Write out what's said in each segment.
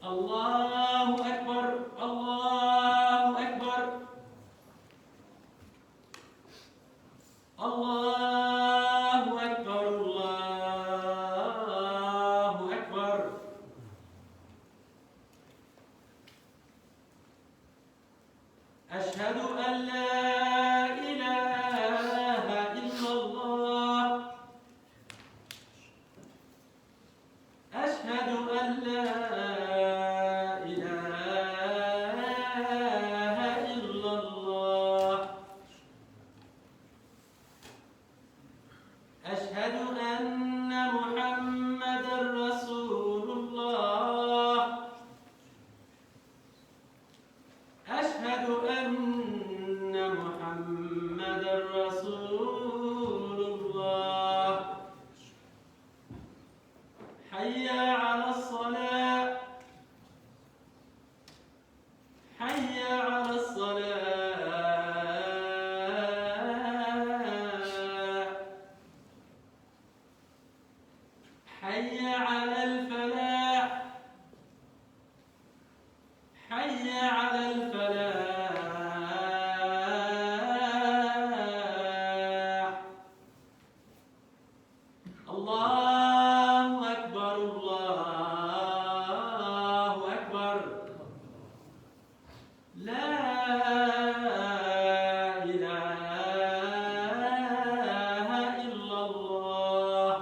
الله أكبر الله أكبر الله أكبر الله أكبر أشهد أن لا إله إلا الله أشهد أن لا إله إلا الله أشهد أن محمدًا رسول الله أشهد أن محمدًا رسول الله حي على الصلاة حي على الصلاة حي على الفلاح حي على الفلاح الله أكبر الله أكبر لا إله إلا الله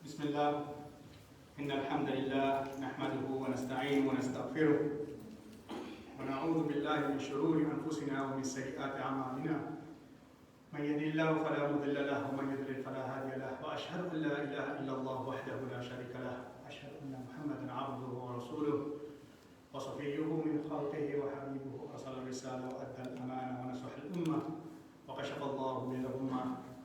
بسم الله إن الحمد لله نحمده ونستعينه ونستغفره ونعوذ بالله من شرور أنفسنا ومن سيئات أعمالنا من يهد الله فلا مضل له ومن يضلل فلا هادي له وأشهد أن لا إله إلا الله وحده لا شريك له أشهد أن محمدا عبده ورسوله وصفيه من خلقه وحبيبه أرسل الرسالة وأدى الأمانة ونصح الأمة وكشف الله به الأمة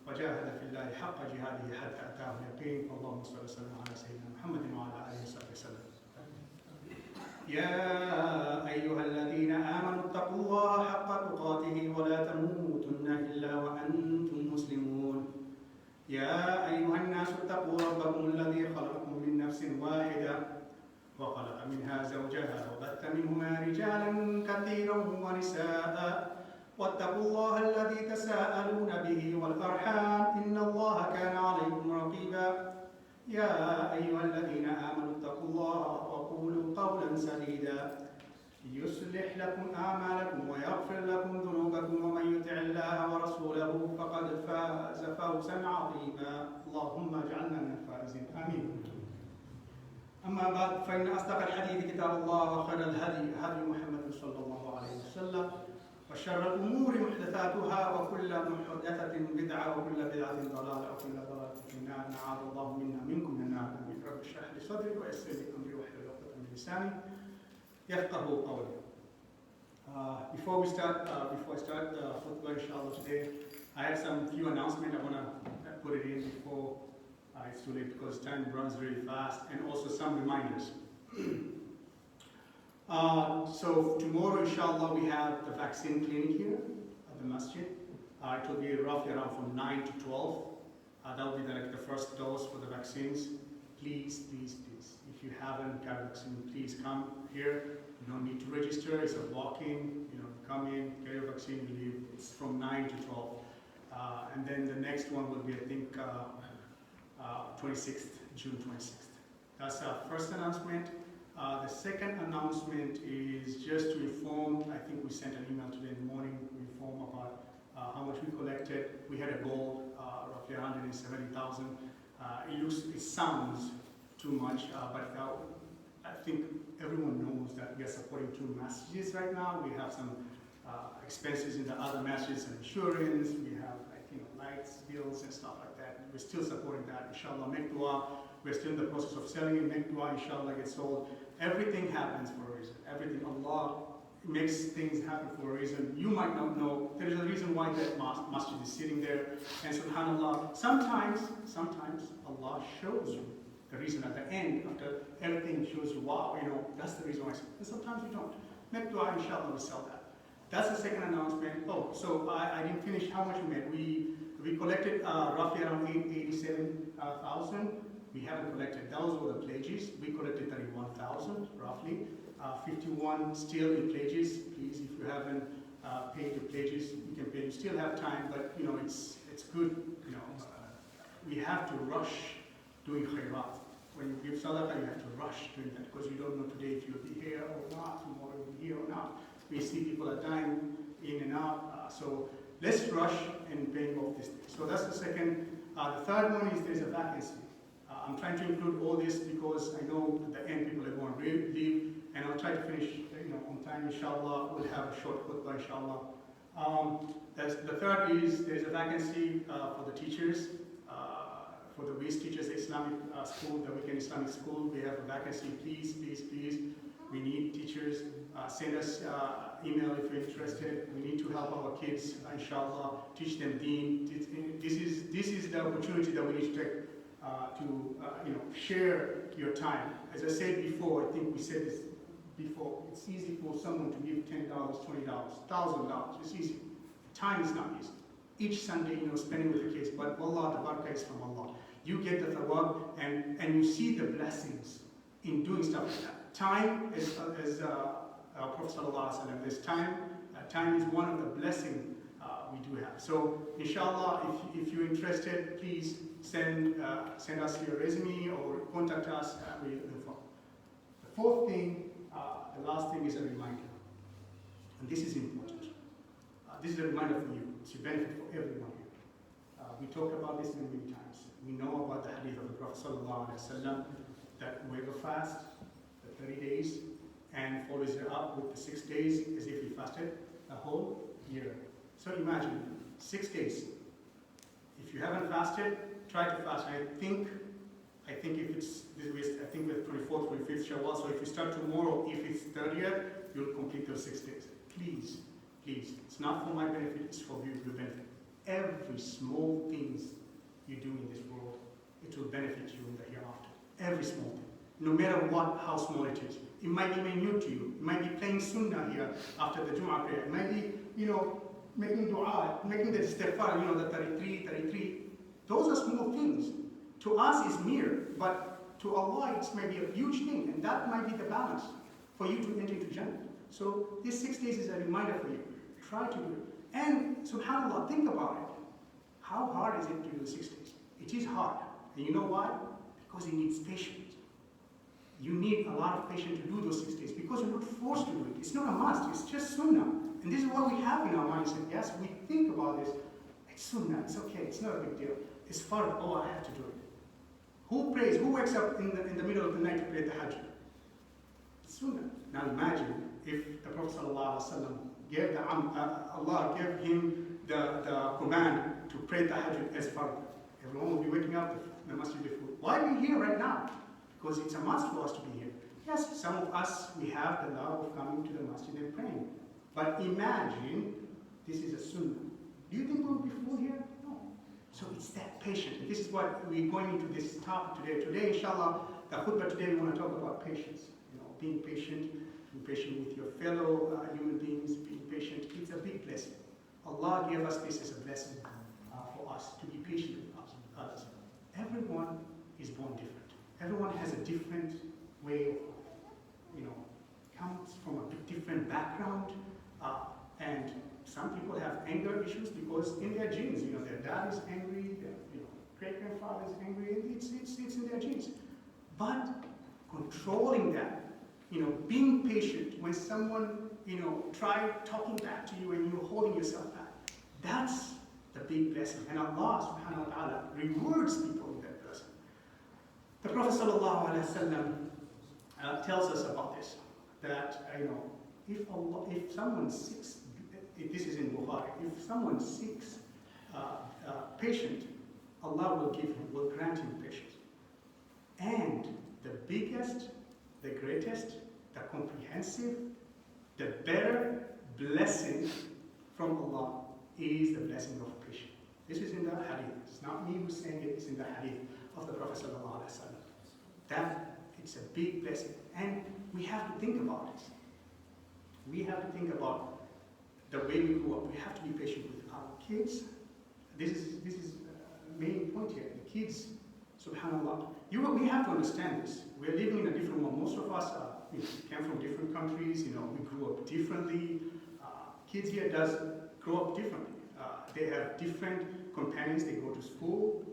وجاهد في الله حق جهاده حتى أتاه اليقين اللهم صل وسلم على سيدنا محمد وعلى آله وصحبه وسلم. يا أيها الذين آمنوا اتقوا الله حق تقاته ولا تموتن إلا وأنتم مسلمون. يا أيها الناس اتقوا ربكم الذي خلقكم من نفس واحدة وخلق منها زوجها وبث منهما رجالا كثيرا ونساء واتقوا الله الذي تساءلون به والأرحام إن الله كان عليكم رقيبا. يا أيها الذين آمنوا اتقوا الله وقولوا قولا سديدا يصلح لكم أعمالكم ويغفر لكم ذنوبكم ومن يطع الله ورسوله فقد فاز فوزا عظيما. اللهم اجعلنا من الفائزين آمين. أما بعد فإن أصدق الحديث كتاب الله وخير الهدي هدي محمد صلى الله عليه وسلم وشر الأمور محدثاتها وكل محدثة بدعة وكل بدعة ضلالة وكل ضلالة في النار. نعاذ الله منا منكم من النار. رب اشرح لي صدري ويسر لي أمري واحلل عقدة من لساني يفقهوا قولي. Before I start the khutbah inshallah today, I have some few announcements. I want to put it in before it's too late because time runs really fast, and also some reminders. So tomorrow, inshallah, we have the vaccine clinic here at the masjid. It will be roughly around from 9 to 12. That will be the first dose for the vaccines. Please, please, please, if you haven't got a vaccine, please come here. You don't need to register. It's a walk-in. Come in, get your vaccine, leave. It's from 9 to 12. And then the next one will be, I think, 26th, June 26th. That's our first announcement. The second announcement is just to inform, I think we sent an email today in the morning, to inform about how much we collected. We had a goal, roughly 170,000. It sounds too much, but I think everyone knows that we are supporting 2 masjids right now. We have some expenses in the other masjids and insurance. We have lights, bills and stuff like that. We're still supporting that. Inshallah, make dua. We're still in the process of selling it. Make dua, inshallah, get sold. Everything happens for a reason. Everything. Allah makes things happen for a reason. You might not know. There is a reason why that masjid is sitting there. And subhanAllah, sometimes Allah shows you the reason at the end, after everything shows you, wow, that's the reason why. But sometimes we don't. Make dua, inshallah, we sell that. That's the second announcement. Oh, so I didn't finish how much we made. We collected roughly around 87,000. We haven't collected. Those were the pledges. We collected 31,000 roughly. 51 still in pledges. Please, if you haven't paid your pledges, you can pay. You still have time, but you know it's good. You know, we have to rush doing khairat. When you give sadaqah, you have to rush doing that because you don't know today if you'll be here or not, tomorrow you'll be here or not. We see people are dying in and out, so let's rush in paying off this thing. So that's the second. The third one is there's a vacancy. I'm trying to include all this because I know at the end people are going to leave, and I'll try to finish on time, inshallah. We'll have a short khutbah, inshallah. The third is there's a vacancy for the teachers, for the WIS teachers, the Islamic school, the weekend Islamic school. We have a vacancy. Please, please, please. We need teachers. Send us email if you're interested. We need to help our kids, inshallah, teach them deen. This is the opportunity that we need to take to share your time. As I said before, I think we said this before, it's easy for someone to give $10, $20, $1,000. It's easy. Time is not easy. Each Sunday, spending with the kids, but wallah, the barakah is from Allah. You get the thawab and you see the blessings in doing stuff like that. Time is, as Prophet ﷺ, there's time. Time is one of the blessings we do have. So, inshallah, if you're interested, please send us your resume or contact us. We'll inform. The fourth thing, the last thing is a reminder. And this is important. This is a reminder for you. It's a benefit for everyone here. We talk about this many times. We know about the hadith of the Prophet ﷺ that whoever fasts the 30 days and follows it up with the 6 days as if he fasted a whole year. So imagine 6 days. If you haven't fasted, try to fast. I think if it's I think with 24th, 25th Shawwal. So if you start tomorrow, if it's 30th, you'll complete those 6 days. Please, please. It's not for my benefit. It's for your benefit. Every small things you do in this world, it will benefit you in the hereafter. Every small thing, no matter how small it is. It might be minute to you. It might be playing sunnah here after the Jumu'ah prayer. It might be, making dua, making the istighfar, the 33. Those are small things. To us, it's mere, but to Allah, it's maybe a huge thing, and that might be the balance for you to enter into Jannah. So this 6 days is a reminder for you. Try to do it. And subhanAllah, think about it. How hard is it to do 6 days? It is hard. And you know why? Because it needs patience. You need a lot of patience to do those 6 days because you're not forced to do it. It's not a must, it's just sunnah. And this is what we have in our mindset. Yes, we think about this. It's sunnah, it's okay, it's not a big deal. It's fard, I have to do it. Who prays, who wakes up in the middle of the night to pray the Hajj? It's sunnah. Now imagine if the Prophet ﷺ gave Allah gave him the command to pray the Hajj as fard. Everyone will be waking up the masjid before. Why are we here right now? Because it's a must for us to be here. Yes, some of us, we have the love of coming to the masjid and praying. But imagine, this is a sunnah. Do you think we'll be full here? No. So it's that patient. And this is what we're going into this topic today. Today, inshallah, the khutbah today, we want to talk about patience. Being patient with your fellow human beings, being patient. It's a big blessing. Allah gave us this as a blessing for us, to be patient with others. Everyone is born different. Everyone has a different way of, comes from a different background, and some people have anger issues because in their genes, their dad is angry, their great-grandfather is angry, it's in their genes. But controlling that, being patient when someone, try talking back to you and you're holding yourself back, that's the big blessing. And Allah subhanahu wa ta'ala rewards people in that person. The Prophet sallallahu alaihi wasallam tells us about this, that if someone seeks, this is in Bukhari, if someone seeks patient, Allah will grant him patience. And the biggest, the greatest, the comprehensive, the better blessing from Allah is the blessing of patience. This is in the hadith. It's not me who's saying it, it's in the hadith of the Prophet sallallahu alaihi wasallam. That it's a big blessing, and we have to think about it. We have to think about the way we grew up. We have to be patient with our kids. This is the main point here. The kids, subhanAllah. We have to understand this. We're living in a different world. Most of us came from different countries. We grew up differently. Kids here does grow up differently. They have different companions. They go to school.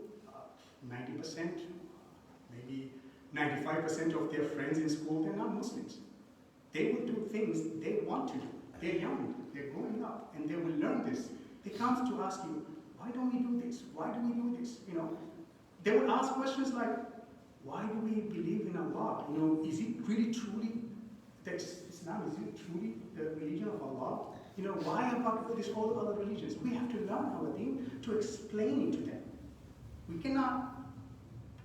90%, maybe 95% of their friends in school, they're not Muslims. They will do things they want to do. They're young, they're growing up, and they will learn this. They come to ask you, why don't we do this? Why do we do this? They will ask questions like, why do we believe in Allah? Is it really truly that Islam? Is it truly the religion of Allah? Why about all the other religions? We have to learn our deen to explain it to them. We cannot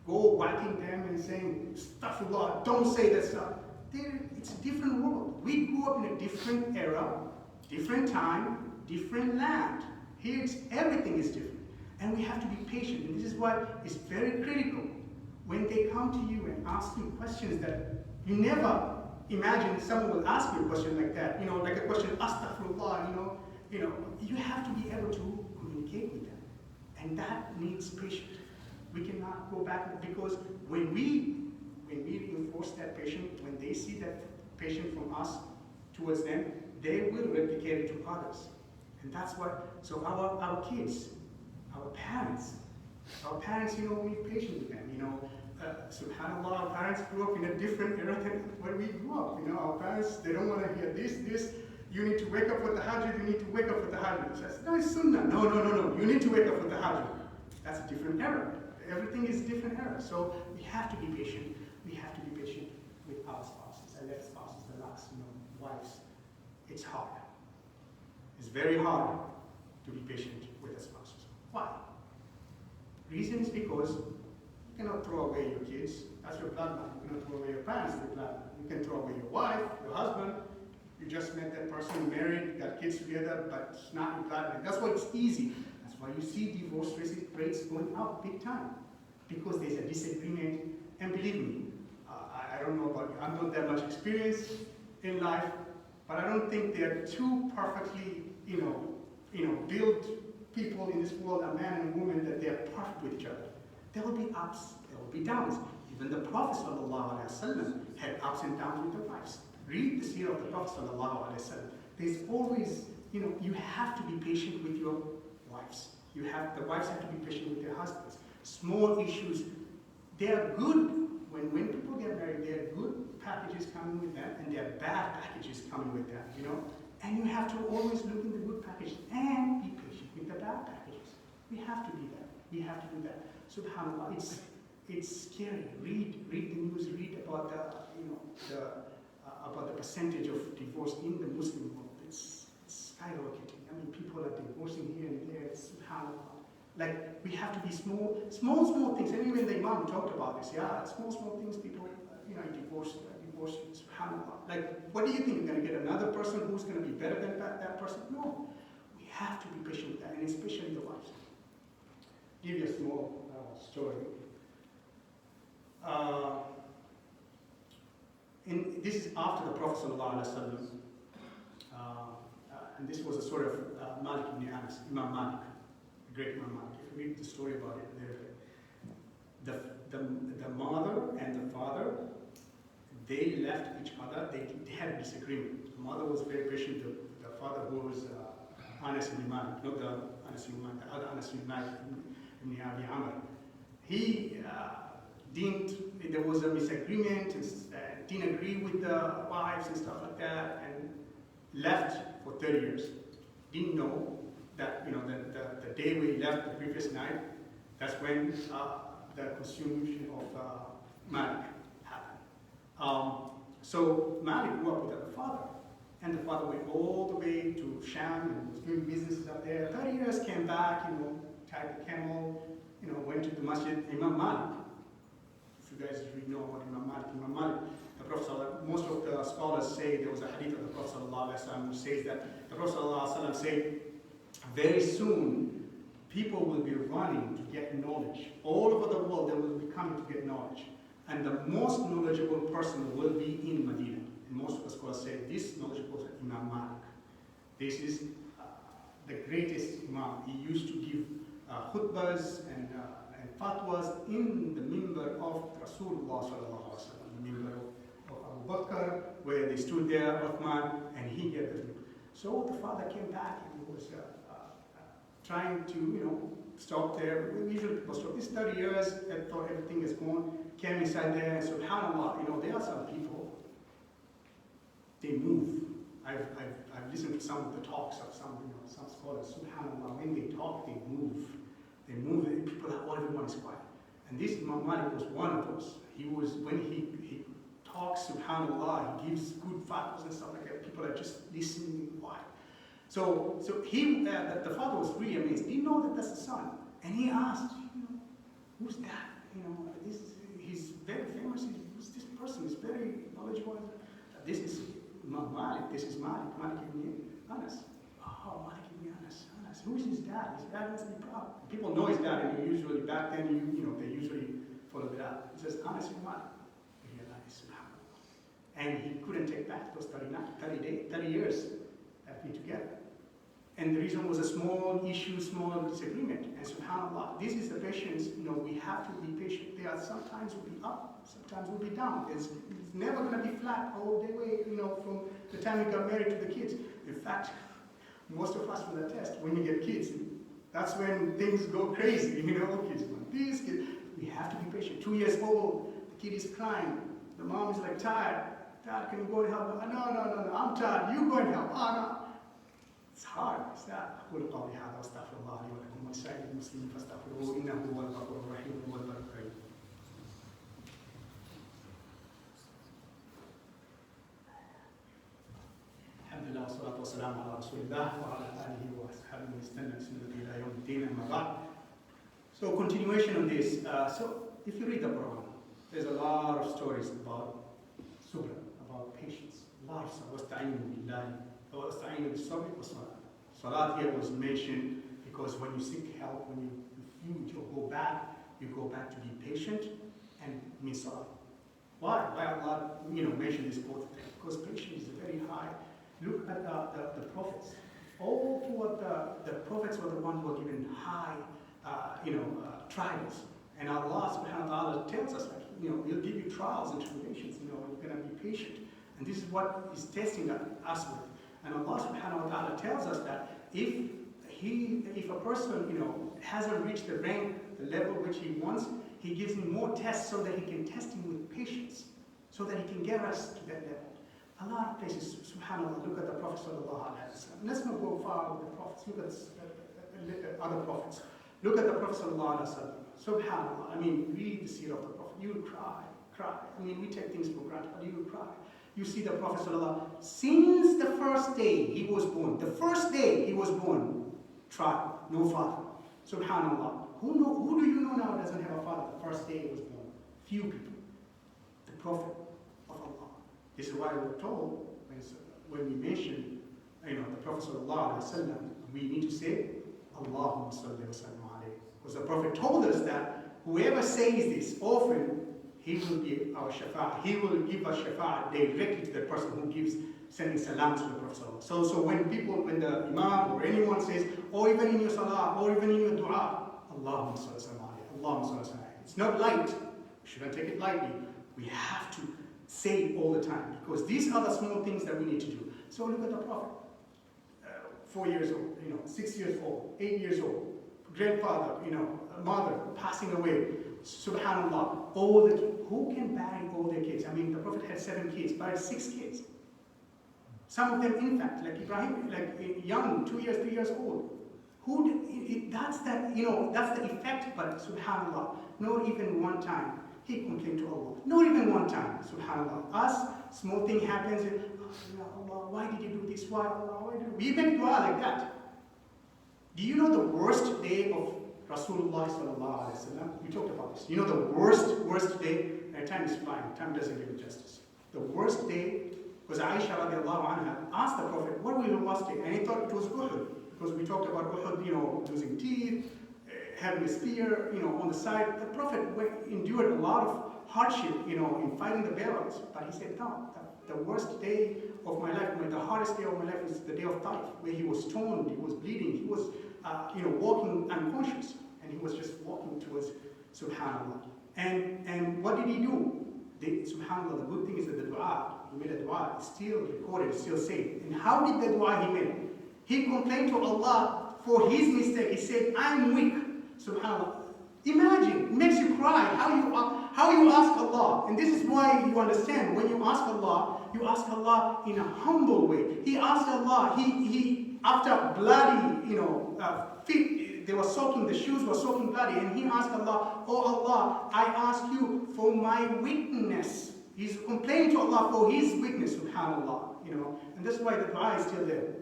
go whacking them and saying, astaghfirullah, don't say that stuff. It's a different world. We grew up in a different era, different time, different land. Here, everything is different. And we have to be patient. And this is why it's very critical when they come to you and ask you questions that you never imagine someone will ask you a question like that. Like a question, astaghfirullah, you have to be able to communicate with them. And that needs patience. We cannot go back, because when we reinforce that patient, when they see that patient from us towards them, they will replicate it to others. And that's what, so our kids, our parents, we be patient with them. SubhanAllah, our parents grew up in a different era than where we grew up. Our parents, they don't want to hear this. You need to wake up for the Hajj, you need to wake up for the Hajj. No, it's Sunnah. No. You need to wake up for the Hajj. That's a different era. Everything is different era. So we have to be patient. We have to be patient with our spouses, alleged spouses, the last, wives. It's hard. It's very hard to be patient with the spouses. Why? Reason is because you cannot throw away your kids. That's your bloodline. You cannot throw away your parents, your bloodline. You can throw away your wife, your husband. You just met that person, married, got kids together, but it's not your bloodline. That's why it's easy. That's why you see divorce rates going up big time. Because there's a disagreement. And believe me, I don't know about you. I'm not that much experience in life, but I don't think they're two perfectly, built people in this world, a man and a woman, that they're perfect with each other. There will be ups, there will be downs. Even the Prophet ﷺ had ups and downs with the wives. Read the seerah of the Prophet ﷺ. There's always, you have to be patient with your wives. The wives have to be patient with their husbands. Small issues, they are good. When people get married, there are good packages coming with them, and there are bad packages coming with them, And you have to always look in the good package and be patient with the bad packages. We have to be that. We have to do that. SubhanAllah, it's scary. Read the news. Read about about the percentage of divorce in the Muslim world. It's skyrocketing. People are divorcing here and there. SubhanAllah. Like, we have to be small things. And even the Imam talked about this. Yeah, small things. People, divorce. SubhanAllah. Like, what do you think? You're going to get another person who's going to be better than that person? No. We have to be patient with that, and especially the wives. Give you a small story. This is after the Prophet ﷺ, and this was a sort of Malik ibn Anas, Imam Malik, the great Imam Malik. If you read the story about it, the mother and the father, they left each other. They had a disagreement. The mother was very patient. The father, who was Anas ibn Malik, not the Anas ibn Malik, the other Anas ibn Malik ibn Abi Amr. He there was a misagreement, and didn't agree with the wives and stuff like that, and left for 30 years. Didn't know that, the day we left the previous night, that's when the consummation of Malik happened. So Malik grew up with the father, and the father went all the way to Sham and was doing businesses up there. 30 years, came back, tied the camel, went to the masjid. Imam Malik, if you guys really know about Imam Malik, the Prophet, most of the scholars say there was a hadith of the Prophet ﷺ which says that the Prophet ﷺ said, very soon people will be running to get knowledge. All over the world they will be coming to get knowledge. And the most knowledgeable person will be in Medina. And most of the scholars say this knowledgeable person, Imam Malik. This is the greatest Imam. He used to give khutbahs and fatwas in the minbar of Rasulullah sallallahu alaihi wasallam, the minbar of Abu Bakr, where they stood there, Uthman, and he gave the. So the father came back and he was trying to, stop there. We usually people stop. This 30 years, I thought everything is gone. Came inside there, and subhanAllah, there are some people, they move. I've listened to some of the talks of some scholars. Subhanallah, when they talk, they move. They move. And people are everyone is quiet. And this Imam Malik was one of those. When he talks, Subhanallah, he gives good fatwas and stuff like that. People are just listening quiet. So the father was really amazed. He didn't know that that's the son, and he asked, who's that? He's very famous. This person is very knowledgeable. This is Malik. This is Malik. Malik ibn Anas. Oh, Malik ibn Anas. Who's his dad? His dad must be proud. People know his dad, and usually back then, they usually follow it out. He says Anas ibn Malik. He realized, subhanAllah. And he couldn't take back those 30 years have been together. And the reason was a small issue, small disagreement. And subhanAllah, this is the patience, we have to be patient. There are sometimes we'll be up, sometimes we'll be down. It's never going to be flat all the way, from the time we got married to the kids. In fact, most of us will attest, when we get kids, that's when things go crazy. Kids want this, kids. We have to be patient. 2 years old, the kid is crying. The mom is like tired. Dad, can you go and help? No, I'm tired. You go and help. No. It's hard. It's that. أقول قولي هذا وأستغفر الله لي ولكم ولسائر المسلمين فاستغفروه إنه هو الغفور الرحيم وهو البر الكريم. الحمد لله والصلاة والسلام على رسول الله وعلى آله وأصحابه من استنى بسنته إلى يوم الدين أما بعد. So continuation on this. So if you read the Quran, there's a lot of stories about Sabr, about patience. A lot of stuff. Salat here was mentioned because when you seek help, when you go back to be patient and mean salat. Why Allah mentioned this both things? Because patience is very high. Look at the prophets. All toward the prophets were the ones who were given high trials. And Allah subhanahu wa ta'ala tells us He'll give you trials and tribulations, you're gonna be patient. And this is what He's testing us with. And Allah subhanahu wa ta'ala tells us that if a person, hasn't reached the rank, the level which he wants, He gives him more tests so that He can test him with patience, so that He can get us to that level. A lot of places, subhanAllah, look at the Prophet sallallahu alaihi wasallam. Let's not go far with the prophets, look at other prophets. Look at the Prophet sallallahu alaihi wasallam. Subhanallah, read the seerah of the Prophet. You will cry. We take things for granted, but you will cry. You see the Prophet sallallahu since the first day he was born. The first day he was born, trial, no father. Subhanallah. Who do you know now doesn't have a father the first day he was born? Few people. The Prophet of Allah. This is why we're told when we mention the Prophet sallallahu alaihi wasallam, we need to say Allahumma salli wa sallam alayhi. Because the Prophet told us that whoever says this often, he will be our shafa'ah. He will give us shafa'ah directly to the person who gives sending salam to the Prophet. So when the Imam or anyone says, or even in your salah, or even in your dua, Allahumma salli wa sallam alayhi, Allahumma salli wa sallam alayhi. It's not light. We shouldn't take it lightly. We have to say it all the time, because these are the small things that we need to do. So look at the Prophet. 4 years old, 6 years old, 8 years old, grandfather, mother passing away. Subhanallah, who can bury all their kids? The Prophet had 7 kids, buried 6 kids. Some of them infant, like Ibrahim, like young, 2 years, 3 years old. That's the effect, but subhanallah, not even one time he complained to Allah. Not even one time, subhanallah. Us, small thing happens, Allah, why did you do this? Why, Allah, why did you? We make dua like that. Do you know the worst day of Rasulullah sallallahu alaihi wasallam? We talked about this. You know the worst day? Time is flying. Time doesn't give it justice. The worst day was Aisha radiallahu anha asked the Prophet, what will the worst day? And he thought it was Uhud. Because we talked about Uhud, losing teeth, having a spear, on the side. The Prophet endured a lot of hardship, in fighting the battles. But he said, no, the worst day of my life, the hardest day of my life is the day of Taif, where he was stoned, he was bleeding, he was walking unconscious, and he was just walking towards Subhanallah. And what did he do? Subhanallah, the good thing is that the dua, he made a dua, it's still recorded, it's still saved. And how did the dua he made? He complained to Allah for his mistake. He said, I'm weak. Subhanallah. Imagine, it makes you cry how you ask Allah. And this is why you understand, when you ask Allah in a humble way. He asked Allah, he after bloody, feet, they were soaking, the shoes were soaking bloody, and he asked Allah, oh Allah, I ask you for my weakness. He's complaining to Allah for his weakness, subhanallah, and that's why the dua is still there.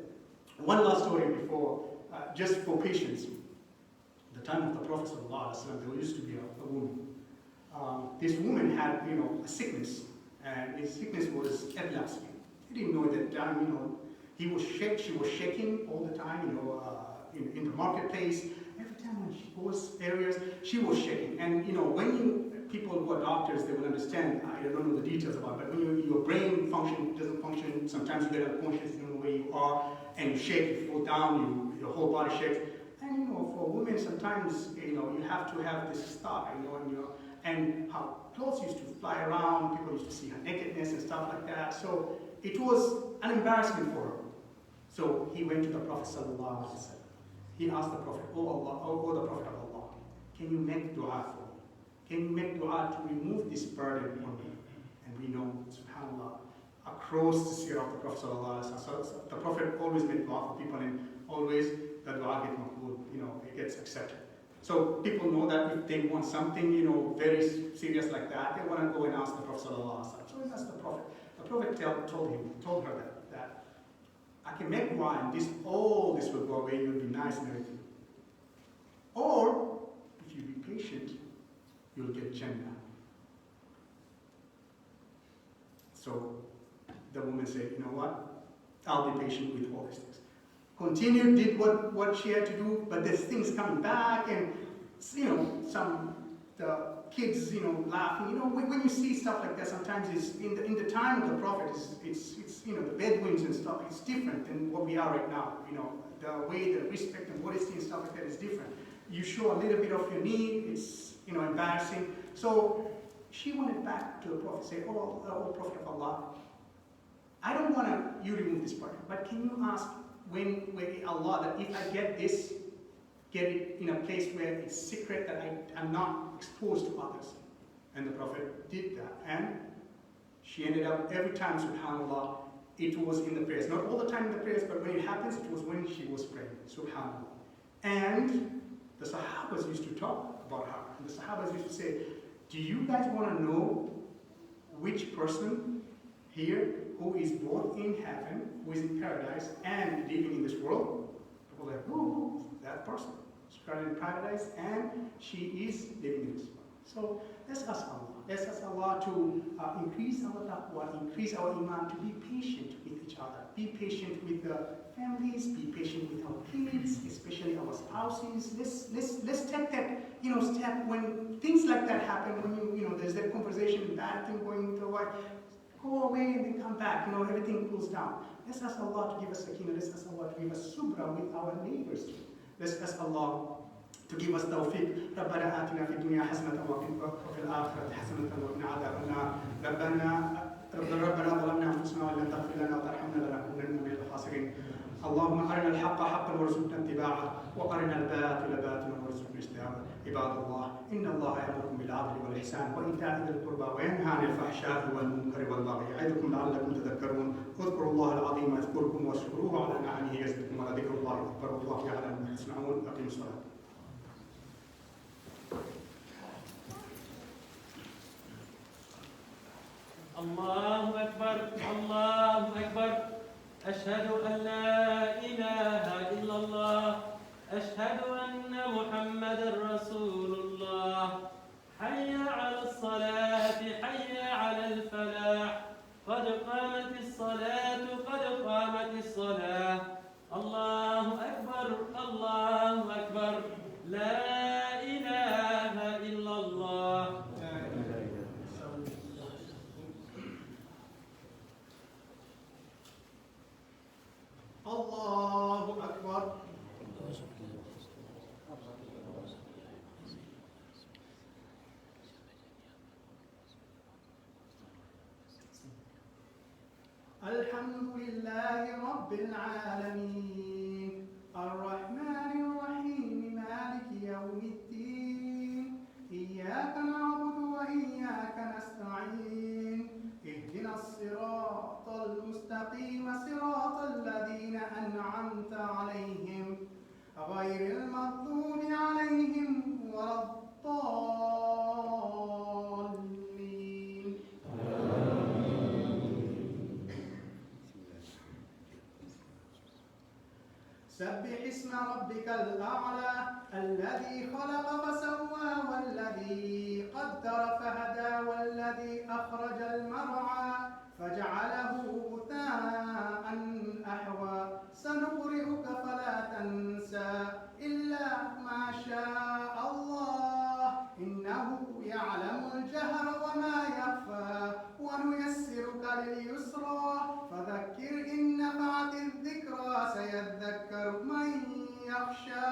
One last story before, just for patience. The time of the Prophet ﷺ, there used to be a woman. This woman had, a sickness, and his sickness was epilepsy. He didn't know at that time, she was shaking all the time, in the marketplace. Every time when she goes areas, she was shaking. And when people who are doctors, they will understand. I don't know the details about it, but when your brain doesn't function, sometimes you get unconscious, you don't know where you are, and you shake, you fall down, your whole body shakes. And for women, sometimes you have to have this star, and how clothes used to fly around, people used to see her nakedness and stuff like that. So it was an embarrassment for her. So he went to the Prophet sallallahu alaihi wasallam. He asked the Prophet, oh Allah, oh the Prophet of Allah, can you make dua for me? Can you make dua to remove this burden on me? And we know, subhanAllah, across the seerah of the Prophet sallallahu alaihi wasallam, so the Prophet always made dua for people, and always the dua gets maqbool, it gets accepted. So people know that if they want something, very serious like that, they want to go and ask the Prophet sallallahu alaihi wasallam. So he asked the Prophet. The Prophet told her that I can make dua, and all this will go away, you'll be nice and everything. Or, if you be patient, you'll get Jannah. So, the woman said, you know what? I'll be patient with all these things. Continued, did what she had to do, but there's things coming back, and, the kids, laughing. When you see stuff like that, sometimes it's in the time of the Prophet, it's the Bedouins and stuff, it's different than what we are right now. The way, the respect and modesty and stuff like that is different. You show a little bit of your need, it's, embarrassing. So she went back to the Prophet, say, oh Prophet of Allah, I don't want you to remove this burden, but can you ask when Allah, that if I get this, get it in a place where it's secret, that I'm not exposed to others. And the Prophet did that. And she ended up, every time, subhanAllah, it was in the prayers. Not all the time in the prayers, but when it happens, it was when she was praying, subhanAllah. And the Sahabas used to talk about her. And the Sahabas used to say, do you guys want to know which person here who is both in heaven, who is in paradise, and living in this world? People are like, oh, that person. She's currently in paradise, and she is living in this world. So let's ask Allah. Let's ask Allah to increase our taqwa, increase our iman, to be patient with each other. Be patient with the families, be patient with our kids, especially our spouses. Let's take that step when things like that happen, when there's that conversation, bad thing going through, go away and then come back, everything cools down. Let's ask Allah to give us sakina, let's ask Allah to give us subra with our neighbors. Let's ask Allah to give us tawfiq. ربنا آتنا في الدنيا حسنة وفي الآخرة حسنة وقنا عذاب النار. ربنا ظلمنا أنفسنا وإن لم تغفر لنا وترحمنا لنكونن من الخاسرين. اللهم أرنا الحق حقا وارزقنا اتباعه وأرنا الباطل باطلا وارزقنا اجتنابه. عباد الله إن الله يأمركم بالعدل والإحسان وإيتاء ذي القربى وينهى عن الفحشاء والمنكر والبغي يعظكم لعلكم تذكرون. اذكروا الله العظيم يذكركم واشكروه على نعمه يزدكم ولذكر الله أكبر والله يعلم ما تصنعون. أقيموا الصلاة. الله أكبر الله أكبر أشهد أن لا إله إلا الله أشهد أن محمدا رسول الله حي على الصلاة حي على الفلاح قد قامت الصلاة قد قامت الصلاة الله أكبر الله أكبر لا إله إلا الله. الحمد لله رب العالمين الرحمن الرحيم مالك يوم الدين إياك نعبد وإياك نستعين اهدنا الصراط المستقيم صراط الذين أنعمت عليهم غير المغضوب عليهم ولا الضالين. سبح اسم ربك الأعلى الذي خلق فسوى والذي قدر فهدى والذي أخرج المرعى فجعله غثاء أحوى سنقرئك فلا تنسى إلا ما شاء الله إنه يعلم الجهر وما يخفى ونيسرك لليسرى فذكر إن نفعت الذكرى سيذكر من يخشى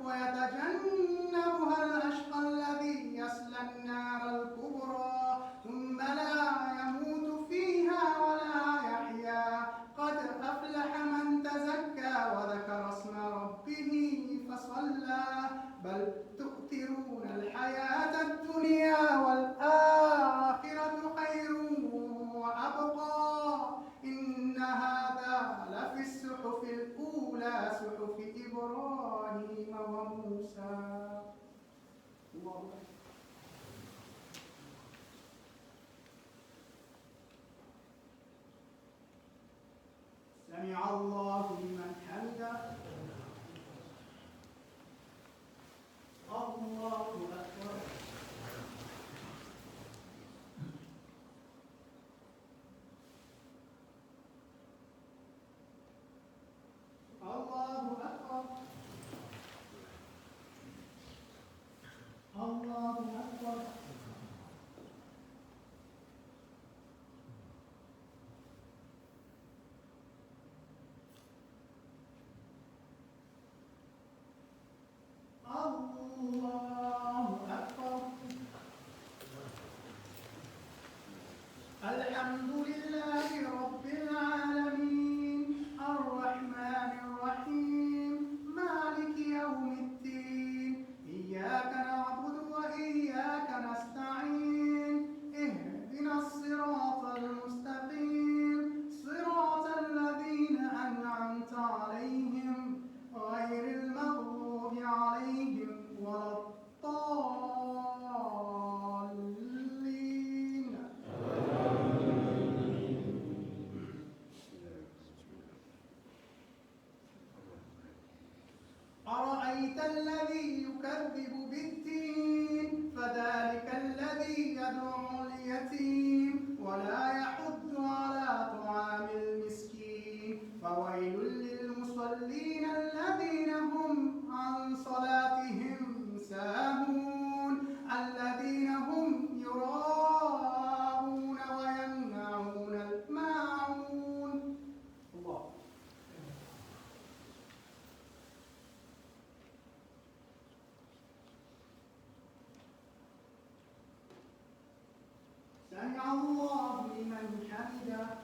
ويتجنبها الأشقى الذي يصلى النار الكبرى ثم لا يموت فيها ولا يحيا قد أفلح من تزكى وذكر اسم ربه فصلى بل تؤثرون الحياة الدنيا والآخرة خير وأبقى إن هذا لفي الصحف الأولى صحف إبراهيم وموسى. الله سمع الله لمن حمده. الله أكبر. الله أكبر. الله أكبر. الله أكبر. الحمد لله رب العالمين الرحمن الرحيم مالك يوم الدين إياك نعبد وإياك نستعين اهدنا الصراط المستقيم صراط الذين أنعمت عليهم غير المغضوب عليهم ولا الضالين. أرأيت الذي يكذب بالدين فذلك الذي يدعو اليتيم ولا يحض على طعام المسكين فويل للمصلين الذين هم عن صلاتهم ساهون الذين هم يراءون ويمنعون الماعون. الله سمع الله لمن حمده.